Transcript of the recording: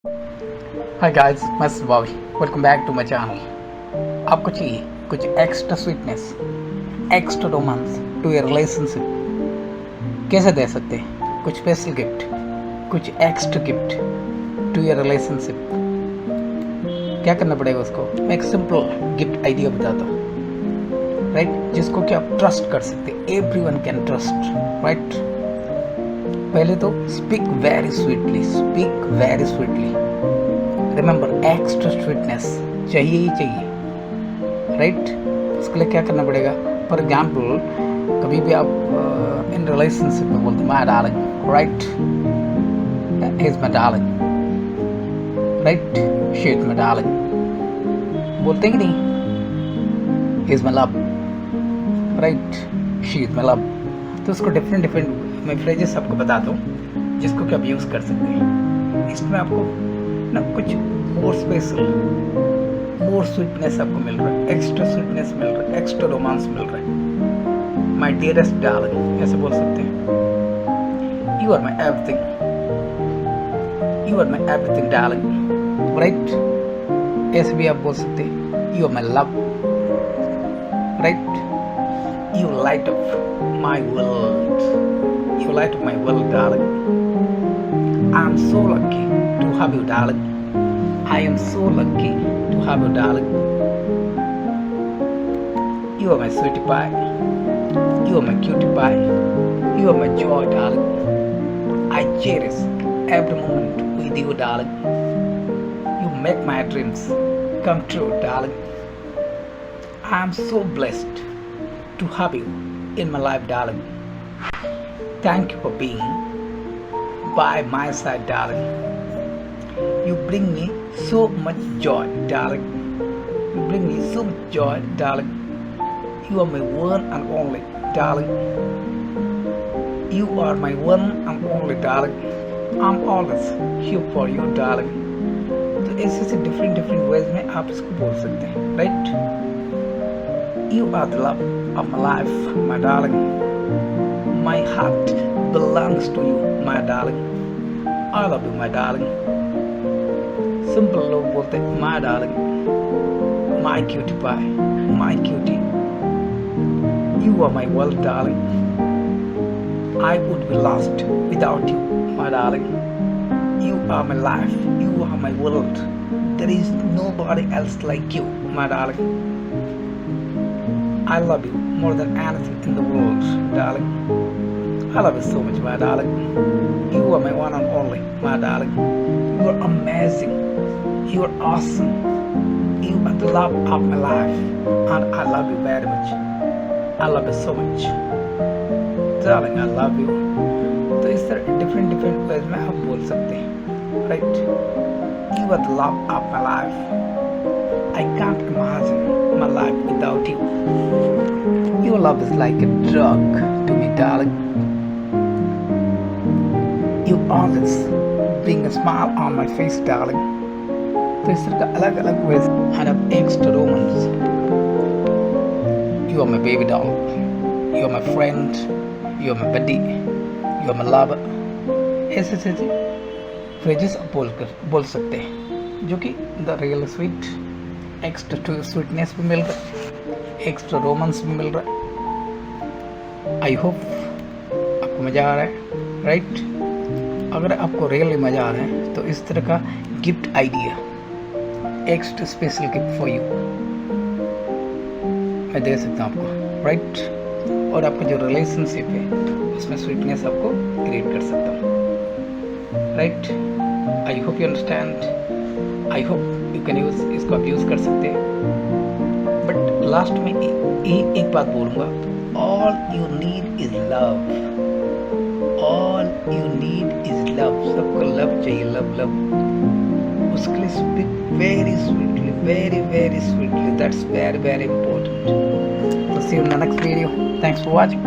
हाय guys, मैं Subhavi. Welcome back to my channel. आपको चाहिए कुछ extra sweetness, extra romance to your relationship? कैसे दे सकते हैं कुछ स्पेशल गिफ्ट, कुछ extra gift to your relationship? क्या करना पड़ेगा उसको? मैं एक सिंपल गिफ्ट आइडिया बताता हूँ, राइट? जिसको कि आप ट्रस्ट कर सकते हैं। Everyone can trust, right? पहले तो speak very sweetly, speak very sweetly. Remember, extra sweetness चाहिए ही चाहिए, राइट? उसके लिए क्या करना पड़ेगा? फॉर एग्जाम्पल, कभी भी आप इन रिलेशनशिप में बोलते my darling, right? He is my darling, right? She is my darling, बोलते हैं कि नहीं? He is my love, right? She is my love. तो उसको डिफरेंट मैं फ्रेजेस आपको बताता हूँ जिसको कि आप यूज़ कर सकते हैं। इसमें आपको ना कुछ मोर स्पेशल, मोर स्वीटनेस आपको मिल रहा है, एक्स्ट्रा स्वीटनेस मिल रहा है, एक्स्ट्रा रोमांस मिल रहा है। माय डियरेस्ट डार्लिंग ऐसे बोल सकते हैं। You are my everything, you are my everything darling, right? ऐसे भी आप बोल सकते हैं। You are my love, right? You light up my world, you light up my world darling. I am so lucky to have you, darling. I am so lucky to have you, darling. You are my sweetie pie. You are my cutie pie. You are my joy, darling. I cherish every moment with you, darling. You make my dreams come true, darling. I am so blessed to have you in my life, darling. Thank you for being by my side, darling. You bring me so much joy, darling. You bring me so much joy, darling. You are my one and only, darling. You are my one and only, darling. I'm always here for you, darling. तो ऐसे different ways में आप इसको बोल सकते हैं, right? You are the love of my life, my darling. My heart belongs to you, my darling. I love you, my darling. Simple लोग बोलते हैं my darling, my cutie pie, my cutie. You are my world darling. I would be lost without you, my darling. You are my life, you are my world. There is nobody else like you, my darling. I love you more than anything in the world, darling. I love you so much, my darling. You are my one and only, my darling. You are amazing. You are awesome. You are the love of my life, and I love you very much. I love you so much, darling. I love you. तो इस तरह different ways में आप बोल सकते हैं, right? You are the love of my life. I can't imagine my life without you. Your love is like a drug to me, darling. You always bring a smile on my face, darling. तो इस तरह का अलग अलग ways and अब extra romance. You are my baby doll, you are my friend, you are my buddy, you are my lover. ऐसे phrases आप बोल सकते हैं जो कि the real sweet, extra sweetness भी मिल रहा है, एक्स्ट्रा रोमांस भी मिल रहा है। आई होप आपको मज़ा आ रहा है, राइट? अगर आपको रियली मज़ा आ रहा है तो इस तरह का gift idea, extra special gift for you, मैं दे सकता हूँ आपको, राइट? और आपका जो रिलेशनशिप है उसमें स्वीटनेस आपको क्रिएट कर सकता हूँ, right? I hope you understand. I hope you can use, इसको आप यूज़ कर सकते हैं। बट लास्ट में एक बात बोलूँगा, all you need is love. All you need is love. सबको लव चाहिए, लव। उसके लिए speak very sweetly, very sweetly. That's very important. तो see you in the next video. Thanks for watching.